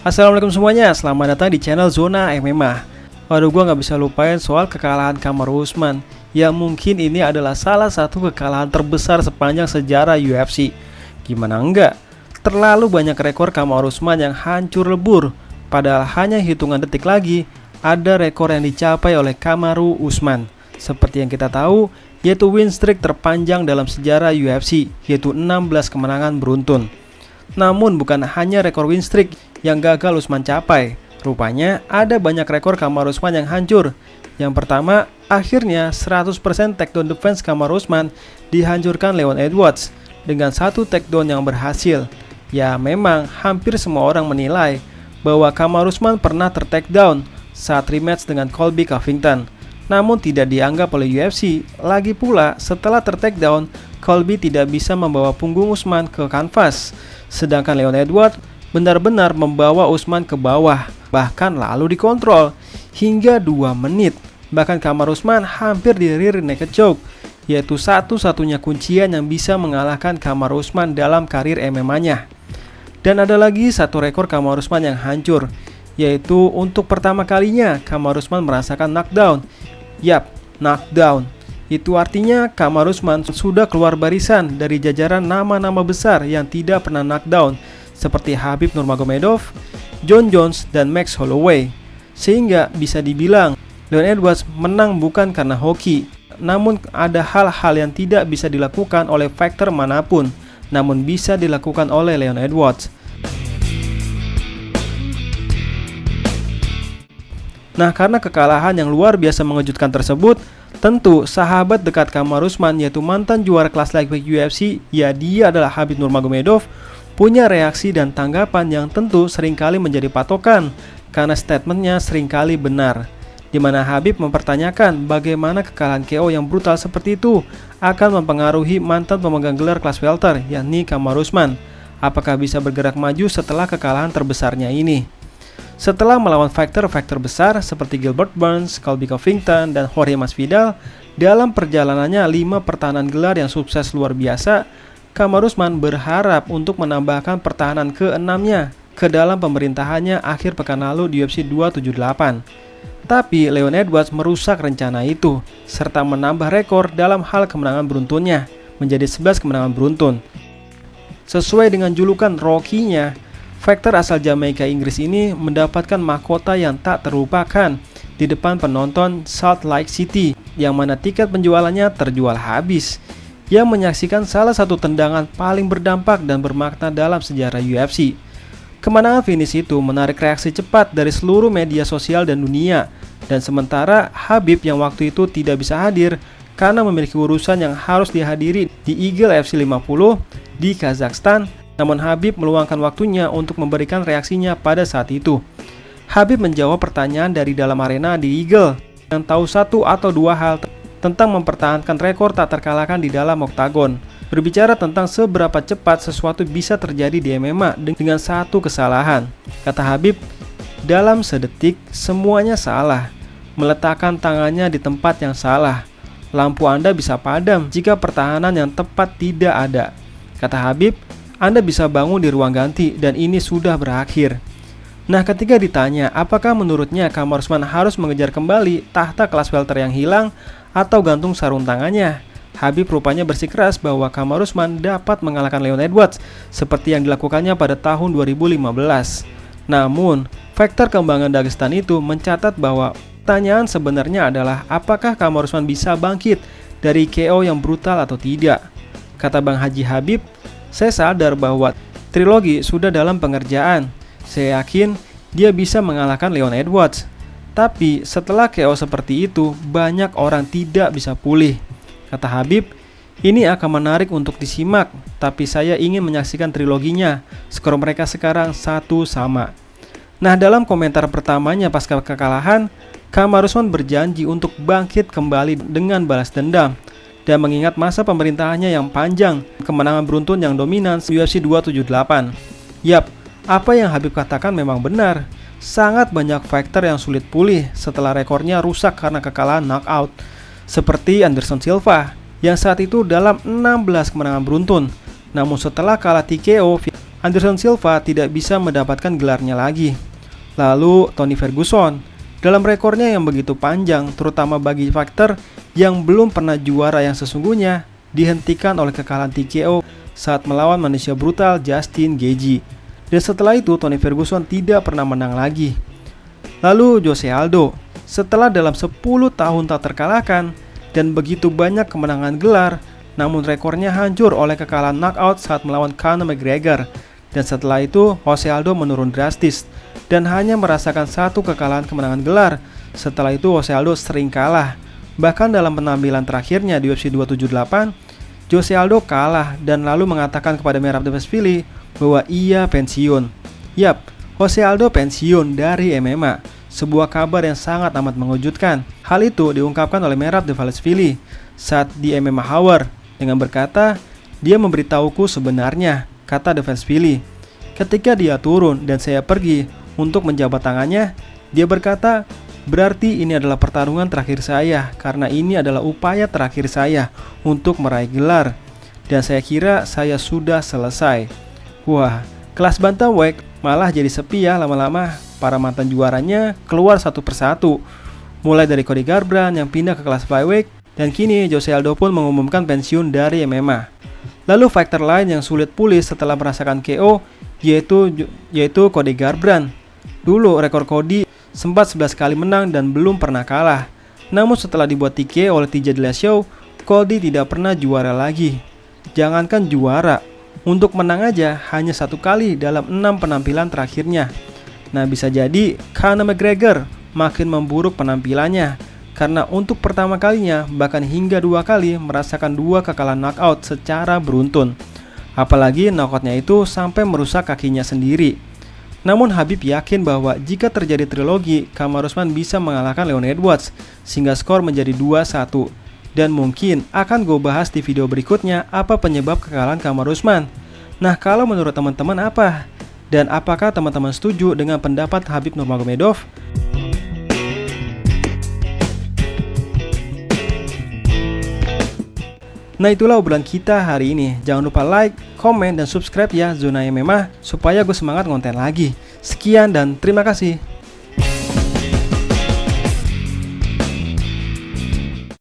Assalamualaikum semuanya, selamat datang di channel Zona MMA. Waduh, gue gak bisa lupain soal kekalahan Kamaru Usman, yang mungkin ini adalah salah satu kekalahan terbesar sepanjang sejarah UFC. Gimana enggak? Terlalu banyak rekor Kamaru Usman yang hancur lebur. Padahal hanya hitungan detik lagi, ada rekor yang dicapai oleh Kamaru Usman. Seperti yang kita tahu, yaitu win streak terpanjang dalam sejarah UFC, yaitu 16 kemenangan beruntun. Namun bukan hanya rekor win streak yang gagal Usman capai. Rupanya ada banyak rekor Kamaru Usman yang hancur. Yang pertama, akhirnya 100% takedown defense Kamaru Usman dihancurkan Leon Edwards dengan satu takedown yang berhasil. Ya memang hampir semua orang menilai bahwa Kamaru Usman pernah ter-takedown saat rematch dengan Colby Covington, namun tidak dianggap oleh UFC. Lagi pula setelah ter-takedown, Colby tidak bisa membawa punggung Usman ke kanvas, sedangkan Leon Edwards benar-benar membawa Usman ke bawah, bahkan lalu dikontrol hingga 2 menit. Bahkan Kamaru Usman hampir di rear naked choke, yaitu satu-satunya kuncian yang bisa mengalahkan Kamaru Usman dalam karir MMA-nya. Dan ada lagi satu rekor Kamaru Usman yang hancur, yaitu untuk pertama kalinya Kamaru Usman merasakan knockdown. Yap, knockdown. Itu artinya Kamaru Usman sudah keluar barisan dari jajaran nama-nama besar yang tidak pernah knockdown, seperti Khabib Nurmagomedov, Jon Jones, dan Max Holloway. Sehingga bisa dibilang Leon Edwards menang bukan karena hoki, namun ada hal-hal yang tidak bisa dilakukan oleh fighter manapun, namun bisa dilakukan oleh Leon Edwards. Nah, karena kekalahan yang luar biasa mengejutkan tersebut, tentu sahabat dekat Kamaru Usman, yaitu mantan juara kelas lightweight UFC, ya dia adalah Khabib Nurmagomedov, punya reaksi dan tanggapan yang tentu seringkali menjadi patokan, karena statementnya seringkali benar, di mana Khabib mempertanyakan bagaimana kekalahan KO yang brutal seperti itu akan mempengaruhi mantan pemegang gelar kelas welter, yakni Kamaru Usman. Apakah bisa bergerak maju setelah kekalahan terbesarnya ini? Setelah melawan fighter-fighter besar seperti Gilbert Burns, Colby Covington, dan Jorge Masvidal, dalam perjalanannya 5 pertahanan gelar yang sukses luar biasa, Kamaru Usman berharap untuk menambahkan pertahanan ke-6-nya ke dalam pemerintahannya akhir pekan lalu di UFC 278. Tapi Leon Edwards merusak rencana itu, serta menambah rekor dalam hal kemenangan beruntunnya menjadi 11 kemenangan beruntun. Sesuai dengan julukan Rocky-nya, fighter asal Jamaika Inggris ini mendapatkan mahkota yang tak terlupakan di depan penonton Salt Lake City, yang mana tiket penjualannya terjual habis, yang menyaksikan salah satu tendangan paling berdampak dan bermakna dalam sejarah UFC. Kemenangan finish itu menarik reaksi cepat dari seluruh media sosial dan dunia, dan sementara Khabib yang waktu itu tidak bisa hadir karena memiliki urusan yang harus dihadiri di Eagle FC 50 di Kazakhstan, namun Khabib meluangkan waktunya untuk memberikan reaksinya pada saat itu. Khabib menjawab pertanyaan dari dalam arena di Eagle yang tahu satu atau dua hal tentang mempertahankan rekor tak terkalahkan di dalam oktagon. Berbicara tentang seberapa cepat sesuatu bisa terjadi di MMA dengan satu kesalahan. Kata Khabib, dalam sedetik semuanya salah. Meletakkan tangannya di tempat yang salah. Lampu Anda bisa padam jika pertahanan yang tepat tidak ada. Kata Khabib, Anda bisa bangun di ruang ganti dan ini sudah berakhir. Nah, ketika ditanya apakah menurutnya Kamaru Usman harus mengejar kembali tahta kelas welter yang hilang atau gantung sarung tangannya, Khabib rupanya bersikeras bahwa Kamaru Usman dapat mengalahkan Leon Edwards seperti yang dilakukannya pada tahun 2015. Namun, fighter kembangan Dagestan itu mencatat bahwa pertanyaan sebenarnya adalah apakah Kamaru Usman bisa bangkit dari KO yang brutal atau tidak. Kata Bang Haji Khabib, saya sadar bahwa trilogi sudah dalam pengerjaan. Saya yakin dia bisa mengalahkan Leon Edwards. Tapi setelah KO seperti itu, banyak orang tidak bisa pulih. Kata Khabib, ini akan menarik untuk disimak, tapi saya ingin menyaksikan triloginya. Skor mereka sekarang 1-1. Nah, dalam komentar pertamanya pasca kekalahan, Kamaru Usman berjanji untuk bangkit kembali dengan balas dendam dan mengingat masa pemerintahannya yang panjang, kemenangan beruntun yang dominan UFC 278. Yap, apa yang Khabib katakan memang benar. Sangat banyak fighter yang sulit pulih setelah rekornya rusak karena kekalahan knockout, seperti Anderson Silva yang saat itu dalam 16 kemenangan beruntun. Namun setelah kalah TKO Anderson Silva tidak bisa mendapatkan gelarnya lagi. Lalu Tony Ferguson, dalam rekornya yang begitu panjang, terutama bagi fighter yang belum pernah juara yang sesungguhnya, dihentikan oleh kekalahan TKO saat melawan manusia brutal Justin Gaethje. Dan setelah itu Tony Ferguson tidak pernah menang lagi. Lalu Jose Aldo, setelah dalam 10 tahun tak terkalahkan dan begitu banyak kemenangan gelar, namun rekornya hancur oleh kekalahan knockout saat melawan Conor McGregor. Dan setelah itu Jose Aldo menurun drastis dan hanya merasakan satu kekalahan kemenangan gelar. Setelah itu Jose Aldo sering kalah. Bahkan dalam penampilan terakhirnya di UFC 278, Jose Aldo kalah dan lalu mengatakan kepada Merab Dvalishvili bahwa ia pensiun. Yap, Jose Aldo pensiun dari MMA. Sebuah kabar yang sangat amat mengejutkan. Hal itu diungkapkan oleh Merab Dvalishvili saat di MMA Hour dengan berkata, "Dia memberitahuku sebenarnya," kata Dvalishvili. "Ketika dia turun dan saya pergi untuk menjabat tangannya, dia berkata, berarti ini adalah pertarungan terakhir saya karena ini adalah upaya terakhir saya untuk meraih gelar. Dan saya kira saya sudah selesai." Wah, kelas bantamweight malah jadi sepi ya lama-lama. Para mantan juaranya keluar satu persatu. Mulai dari Cody Garbrandt yang pindah ke kelas flyweight, dan kini Jose Aldo pun mengumumkan pensiun dari MMA. Lalu fighter lain yang sulit pulih setelah merasakan KO yaitu Cody Garbrandt. Dulu rekor Cody sempat 11 kali menang dan belum pernah kalah. Namun setelah dibuat TKO oleh TJ Dillashaw, Cody tidak pernah juara lagi. Jangankan juara, untuk menang aja hanya 1 kali dalam 6 penampilan terakhirnya. Nah, bisa jadi Conor McGregor makin memburuk penampilannya karena untuk pertama kalinya bahkan hingga 2 kali merasakan 2 kekalahan knockout secara beruntun. Apalagi knockoutnya itu sampai merusak kakinya sendiri. Namun Khabib yakin bahwa jika terjadi trilogi, Kamaru Usman bisa mengalahkan Leon Edwards sehingga skor menjadi 2-1. Dan mungkin akan gue bahas di video berikutnya apa penyebab kekalahan Kamaru Usman. Nah, kalau menurut teman-teman apa? Dan apakah teman-teman setuju dengan pendapat Khabib Nurmagomedov? Nah, itulah obrolan kita hari ini. Jangan lupa like, komen, dan subscribe ya Zona MMA supaya gue semangat konten lagi. Sekian dan terima kasih.